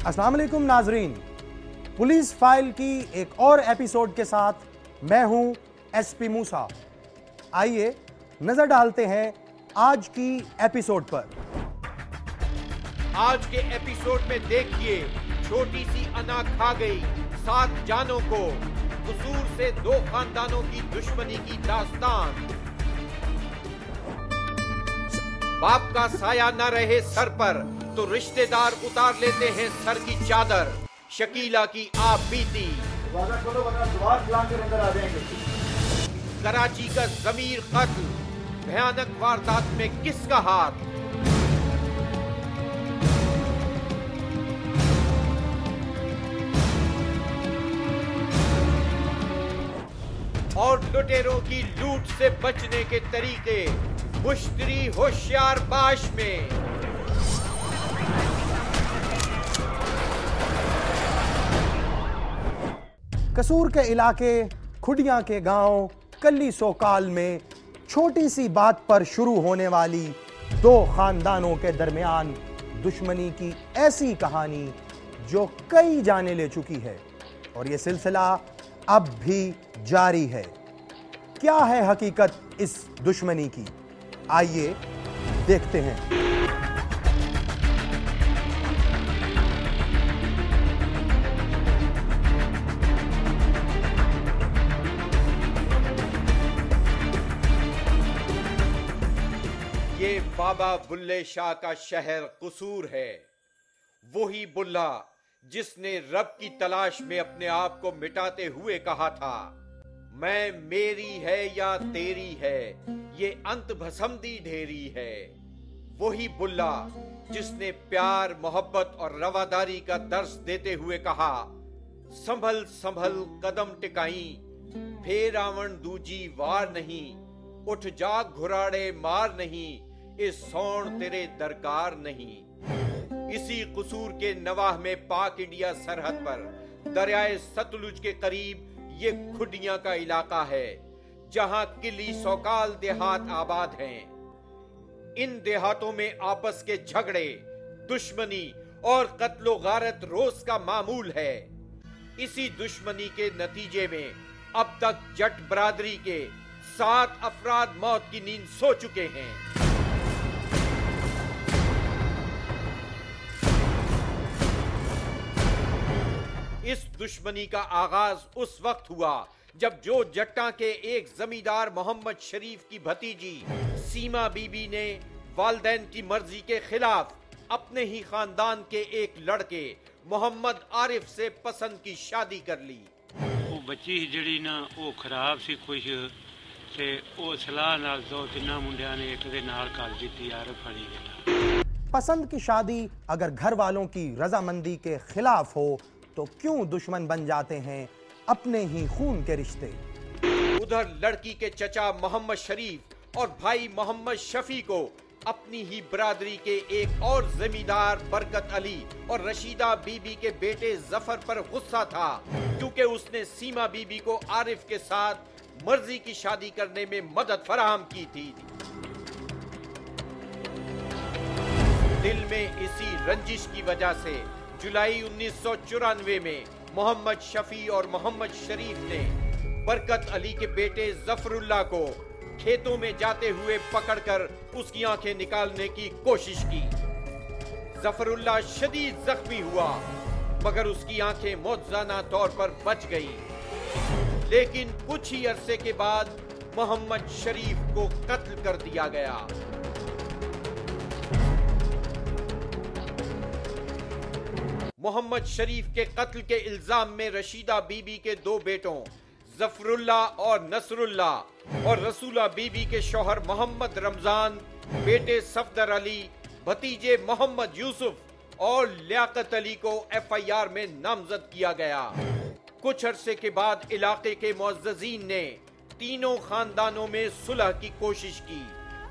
अस्सलाम वालेकुम नाजरीन, पुलिस फाइल की एक और एपिसोड के साथ मैं हूं एसपी मूसा। आइए नजर डालते हैं आज की एपिसोड पर। आज के एपिसोड में देखिए, छोटी सी अना खा गई 7 जानों को, कसूर से 2 खानदानों की दुश्मनी की दास्तान। बाप का साया न रहे सर पर तो रिश्तेदार उतार लेते हैं सर की चादर। शकीला की आप बीती। कराची का जमीर कत्ल, भयानक वारदात में किसका हाथ? और लुटेरों की लूट से बचने के तरीके मुश्तरी होशियार बाश में। कसूर के इलाके खुडियां के गांव कल्ली सोकाल में छोटी सी बात पर शुरू होने वाली 2 खानदानों के दरमियान दुश्मनी की ऐसी कहानी जो कई जाने ले चुकी है और यह सिलसिला अब भी जारी है। क्या है हकीकत इस दुश्मनी की? आइए देखते हैं। ये बाबा बुल्ले शाह का शहर कसूर है। वही बुल्ला जिसने रब की तलाश में अपने आप को मिटाते हुए कहा था, मैं मेरी है या तेरी है, ये अंत भसमदी ढेरी है। वही बुल्ला जिसने प्यार, मोहब्बत और रवादारी का दर्स देते हुए कहा, संभल संभल कदम टिकाई, फेर रावण दूजी वार नहीं, उठ जाग घुराड़े मार नहीं, इस सौण तेरे दरकार नहीं। इसी कसूर के नवाह में पाक इंडिया सरहद पर दरियाए सतलुज के करीब ये खुडियां का इलाका है, जहां किली सोकाल देहात आबाद हैं। इन देहातों में आपस के झगड़े, दुश्मनी और कत्लो गारत रोज का मामूल है। इसी दुश्मनी के नतीजे में अब तक जट बरादरी के 7 अफराद मौत की नींद सो चुके हैं। इस दुश्मनी का आगाज उस वक्त हुआ जब जो जट्टा के एक जमींदार मोहम्मद शरीफ की भतीजी सीमा बीबी ने वालदैन की मर्जी के खिलाफ अपने ही खानदान के एक लड़के मोहम्मद आरिफ से पसंद की शादी कर ली। वो बच्ची जड़ी ना वो खराब सी कुछ ते वो सलाह नाल 2-3 मुंडिया ने एक दे नाल कर दी। आरिफ फड़ी गया। पसंद की शादी अगर घर वालों की रजामंदी के खिलाफ हो तो क्यों दुश्मन बन जाते हैं अपने ही खून के रिश्ते। उधर लड़की के चचा मोहम्मद शरीफ और भाई मोहम्मद शफी को अपनी ही बरादरी के एक और जमींदार बरकत अली और रशीदा बीबी के बेटे जफर पर गुस्सा था, क्योंकि उसने सीमा बीबी को आरिफ के साथ मर्जी की शादी करने में मदद फराहम की थी। दिल में इसी रंजिश की वजह से जुलाई 1994 में मोहम्मद शफी और मोहम्मद शरीफ ने बरकत अली के बेटे जफरुल्लाह को खेतों में जाते हुए पकड़कर उसकी आंखें निकालने की कोशिश की। जफरुल्लाह शदीद जख्मी हुआ, मगर उसकी आंखें मौजूदा तौर पर बच गईं। लेकिन कुछ ही अरसे के बाद मोहम्मद शरीफ को कत्ल कर दिया गया। मोहम्मद शरीफ के कत्ल के इल्जाम में रशीदा बीबी के 2 बेटों जफरुल्लाह और नसरुल्लाह और रसूला बीबी के शौहर मोहम्मद रमजान, बेटे सफदर अली, भतीजे मोहम्मद यूसुफ और लियाकत अली को FIR में नामजद किया गया। कुछ अरसे के बाद इलाके के मुअज़्ज़ज़ीन ने तीनों खानदानों में सुलह की कोशिश की,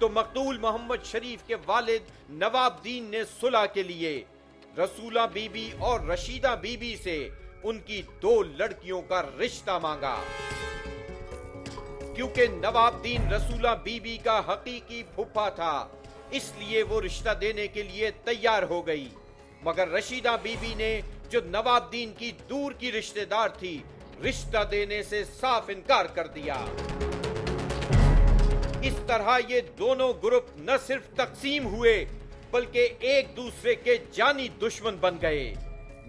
तो मकतूल मोहम्मद शरीफ के वालिद नवाबदीन ने सुलह के लिए रसूला बीबी और रशीदा बीबी से उनकी 2 लड़कियों का रिश्ता मांगा। क्योंकि नवाबदीन रसूला बीबी का हकीकी फूफा था, इसलिए वो रिश्ता देने के लिए तैयार हो गई। मगर रशीदा बीबी ने, जो नवाबुद्दीन की दूर की रिश्तेदार थी, रिश्ता देने से साफ इनकार कर दिया। इस तरह ये दोनों ग्रुप न सिर्फ तकसीम हुए बल्कि एक दूसरे के जानी दुश्मन बन गए।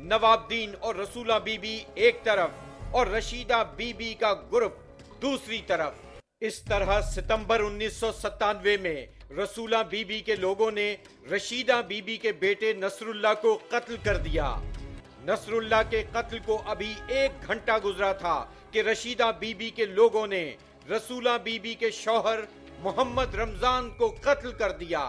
नवाबुद्दीन और रसूला बीबी एक तरफ और रशीदा बीबी का ग्रुप दूसरी तरफ। इस तरह सितंबर 1997 में रसूला बीबी के लोगों ने रशीदा बीबी के बेटे नसरुल्लाह को कत्ल कर दिया। नसरुल्लाह के कत्ल को अभी 1 घंटा गुजरा था कि रशीदा बीबी के लोगों ने रसूला बीबी के शौहर मोहम्मद रमजान को कत्ल कर दिया।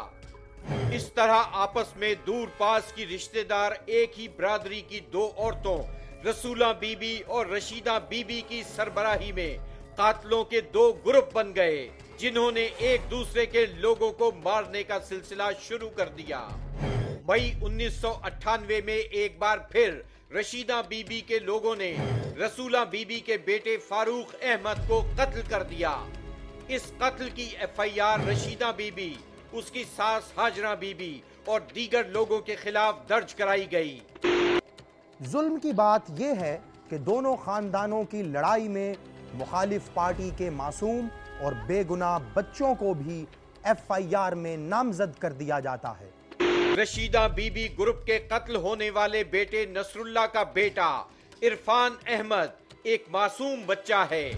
इस तरह आपस में दूर पास की रिश्तेदार एक ही बरादरी की 2 औरतों रसूला बीबी और रशीदा बीबी की सरबराही में कातलों के 2 ग्रुप बन गए, जिन्होंने एक दूसरे के लोगों को मारने का सिलसिला शुरू कर दिया। मई 1998 में एक बार फिर रशीदा बीबी के लोगों ने रसूला बीबी के बेटे फारूक अहमद को कत्ल कर दिया। इस कत्ल की एफआईआर रशीदा बीबी, उसकी सास हाजरा बीबी और दीगर लोगों के खिलाफ दर्ज कराई गई। जुल्म की बात यह है कि दोनों खानदानों की लड़ाई में मुखालिफ पार्टी के मासूम और बेगुनाह बच्चों को भी एफआईआर में नामजद कर दिया जाता है। रशीदा बीबी ग्रुप के कत्ल होने वाले बेटे नसरुल्लाह का बेटा इरफान अहमद एक मासूम बच्चा है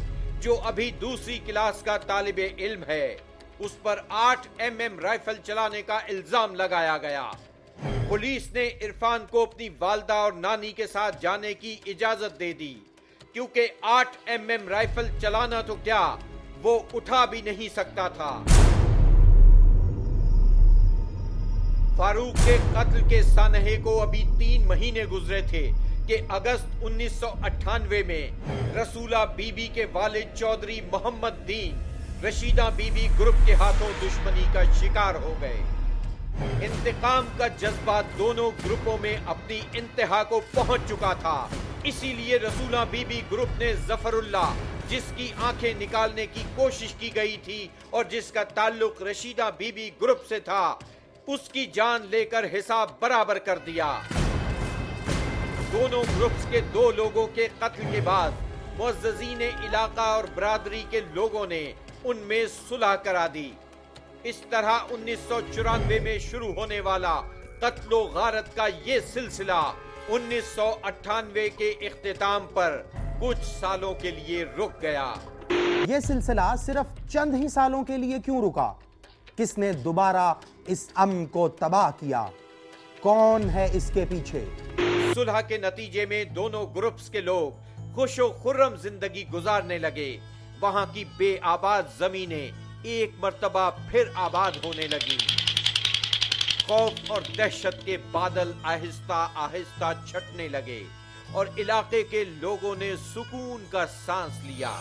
जो अभी दूसरी क्लास का तालिबे इल्म है। उस पर 8 mm राइफल चलाने का इल्जाम लगाया गया। पुलिस ने इरफान को अपनी वालदा और नानी के साथ जाने की इजाजत दे दी, क्योंकि 8 mm राइफल चलाना तो क्या, वो उठा भी नहीं सकता था। फारूक के कत्ल के सानहे को अभी 3 महीने गुजरे थे कि अगस्त 1998 में रसूला बीबी के वालिद चौधरी मोहम्मद दीन रशीदा बीबी ग्रुप के हाथों दुश्मनी का शिकार हो गए। इंतकाम का जज्बा दोनों ग्रुपों में अपनी इंतहा को पहुंच चुका था। इसीलिए रसूला बीबी ग्रुप ने जफरुल्लाह, जिसकी आंखें निकालने की कोशिश की गई थी और जिसका ताल्लुक रशीदा बीबी ग्रुप से था, उसकी जान लेकर हिसाब बराबर कर दिया। दोनों ग्रुप्स के 2 लोगों के कत्ल के बाद मुअज़्ज़ज़ीन इलाका और बरादरी के लोगों ने उनमें सुलह करा दी। इस तरह 1994 में शुरू होने वाला कत्लो गारत का ये सिलसिला 1998 के इख्तिताम पर कुछ सालों के लिए रुक गया। ये सिलसिला सिर्फ चंद ही सालों के लिए क्यों रुका? किसने दोबारा इस अमन को तबाह किया? कौन है इसके पीछे? सुलह के नतीजे में दोनों ग्रुप्स के लोग खुशो खुर्रम जिंदगी गुजारने लगे। वहां की बेआबाद जमीनें एक मर्तबा फिर आबाद होने लगी। खौफ और दहशत के बादल आहिस्ता आहिस्ता छटने लगे और इलाके के लोगों ने सुकून का सांस लिया।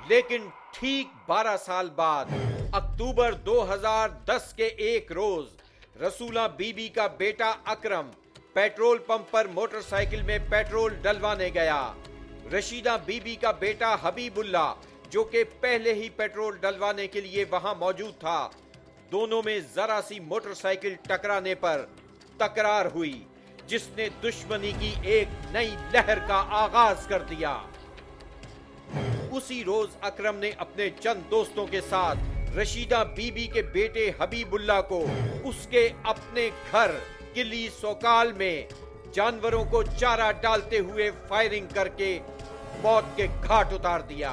लेकिन ठीक 12 साल बाद अक्टूबर 2010 के एक रोज रसूला बीबी का बेटा अकरम पेट्रोल पंप पर मोटरसाइकिल में पेट्रोल डलवाने गया। रशीदा बीबी का बेटा हबीबुल्ला, जो कि पहले ही पेट्रोल डलवाने के लिए वहां मौजूद था, दोनों में जरा सी मोटरसाइकिल टकराने पर तकरार हुई, जिसने दुश्मनी की एक नई लहर का आगाज कर दिया। उसी रोज अकरम ने अपने चंद दोस्तों के साथ रशीदा बीबी के बेटे हबीबुल्ला को उसके अपने घर किली सोकाल में जानवरों को चारा डालते हुए फायरिंग करके मौत के घाट उतार दिया।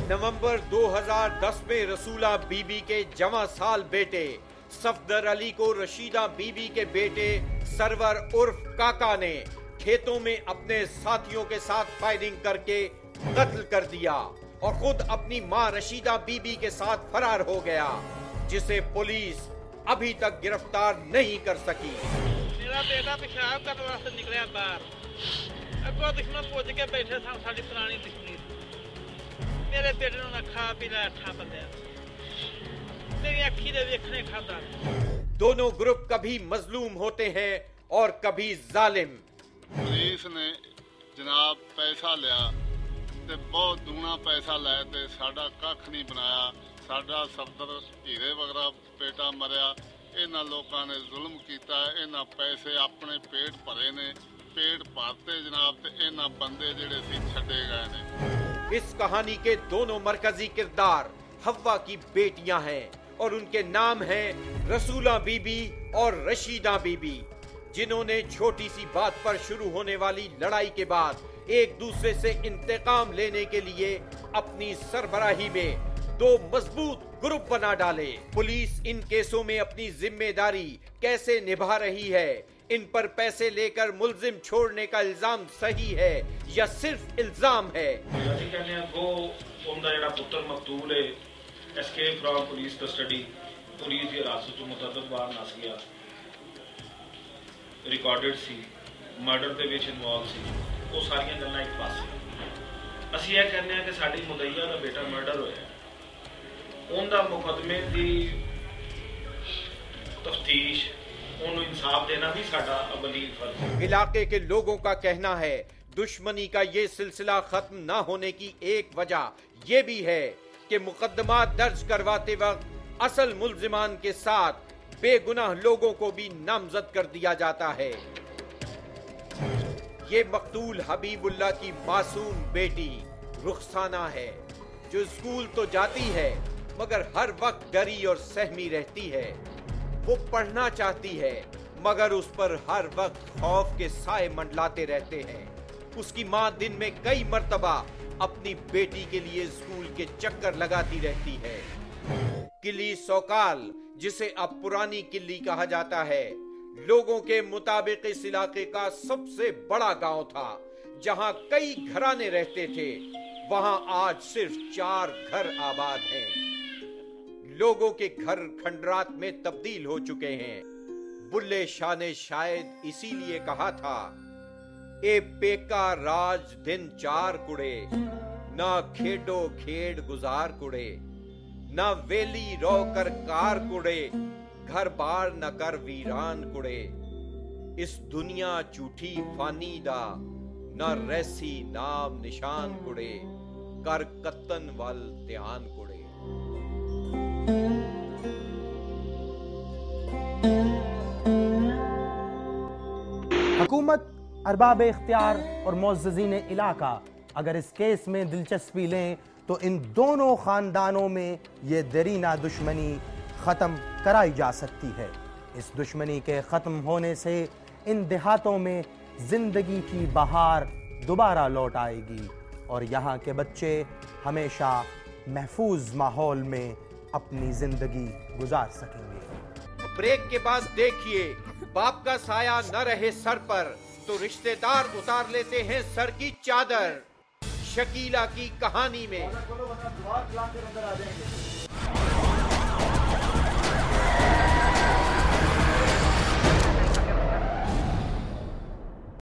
नवंबर 2010 में रसूला बीबी के जवां साल बेटे सफदर अली को रशीदा बीबी के बेटे सरवर उर्फ काका ने खेतों में अपने साथियों के साथ फायरिंग करके कत्ल कर दिया और खुद अपनी मां रशीदा बीबी के साथ फरार हो गया, जिसे पुलिस अभी तक गिरफ्तार नहीं कर सकी। मेरा बेटा पेशाब करने वास्ते निकलिया बाहर, अगो दुश्मन पुज के बैठे थे, साडी पुरानी दुश्मनी। मेरे बेटे ने खा पी लिया, अखा बंदिया मेरी अखी दे वेखने खाता। दोनों ग्रुप कभी मजलूम होते हैं और कभी जालिम। पुलिस ने जनाब पैसा लिया ते बहुत दूना पैसा लै ते साडा कख नहीं बनाया। ਸਾਡਾ ਸਫਦਰ ਹੀਰੇ ਵਗਰਾ ਬੇਟਾ ਮਰਿਆ। ਇਹਨਾਂ ਲੋਕਾਂ ਨੇ ਜ਼ੁਲਮ ਕੀਤਾ, ਇਹਨਾਂ ਪੈਸੇ ਆਪਣੇ ਪੇਟ ਭਰੇ ਨੇ, पेट पाते जनाब, ते इन्हां बंदे जेड़े सी छड्डे गए ने। इस कहानी के दोनों मरकजी किरदार हव्वा की बेटियां हैं और उनके नाम हैं रसूला बीबी और रशीदा बीबी, जिन्होंने छोटी सी बात पर शुरू होने वाली लड़ाई के बाद एक दूसरे से इंतकाम लेने के लिए अपनी सरबराही में दो मजबूत ग्रुप बना डाले। पुलिस इन केसों में अपनी जिम्मेदारी कैसे निभा रही है, इन पर पैसे लेकर मुलजिम छोड़ने का इल्जाम सही है या सिर्फ इल्जाम है? ਅਸੀਂ ਕਹਿੰਦੇ ਆ ਗੋ ਉਹਦਾ ਜਿਹੜਾ ਪੁੱਤਰ ਮਕਤੂਲ ਹੈ escape from police custody, police ਦੀ ਹਿਰਾਸਤ ਤੋਂ ਮੁਤੱਦਦ ਬਾਹਰ ਨਸ ਗਿਆ, ਰਿਕਾਰਡਡ ਸੀ, ਮਰਡਰ ਦੇ ਵਿੱਚ ਇਨਵੋਲਵ ਸੀ, ਉਹ ਸਾਰੀਆਂ ਗੱਲਾਂ ਇੱਕ ਪਾਸੇ। ਅਸੀਂ ਇਹ ਕਹਿੰਦੇ ਆ ਕਿ ਸਾਡੀ ਮੁਦਈਆ ਦਾ ਬੇਟਾ ਮਰਡਰ ਹੋਇਆ, ਉਹਦਾ ਮੁਕੱਦਮੇ ਦੀ ਤਫਤੀਸ਼, इंसाफ देना भी साडा अवली फर्ज है। इलाके के लोगों का कहना है दुश्मनी का ये सिलसिला खत्म न होने की एक वजह ये भी है कि मुकदमा दर्ज करवाते वक्त असल मुल्जिमान के साथ बेगुनाह लोगों को भी नामजद कर दिया जाता है। ये मकतूल हबीबुल्लाह की मासूम बेटी रुखसाना है, जो स्कूल तो जाती है मगर हर वक्त डरी और सहमी रहती है। वो पढ़ना चाहती है मगर उस पर हर वक्त खौफ के साए मंडलाते रहते हैं। उसकी माँ दिन में कई मर्तबा अपनी बेटी के लिए स्कूल के चक्कर लगाती रहती है। किली सोकाल, जिसे अब पुरानी किली कहा जाता है, लोगों के मुताबिक इस इलाके का सबसे बड़ा गांव था, जहां कई घराने रहते थे। वहां आज सिर्फ 4 घर आबाद हैं। लोगों के घर खंडरात में तब्दील हो चुके हैं। बुल्ले शाह ने शायद इसीलिए कहा था, ए पेका राज दिन 4 कुड़े, ना खेडो खेड गुजार कुड़े, ना वेली रो कर कार कुड़े, घर बार न कर वीरान कुड़े। इस दुनिया झूठी फानी दा, ना रैसी नाम निशान कुड़े, कर कत्तन वल ध्यान कुड़े। हुकूमत, अरबाब इख्तियार और मुअज़्ज़िज़ीन इलाका अगर इस केस में दिलचस्पी लें तो इन दोनों खानदानों में ये देरीना दुश्मनी ख़त्म कराई जा सकती है। इस दुश्मनी के ख़त्म होने से इन देहातों में ज़िंदगी की बहार दोबारा लौट आएगी और यहाँ के बच्चे हमेशा महफूज माहौल में अपनी ज़िंदगी गुजार सकेंगे। ब्रेक के बाद देखिए, बाप का साया न रहे सर पर तो रिश्तेदार उतार लेते हैं सर की चादर। शकीला की कहानी में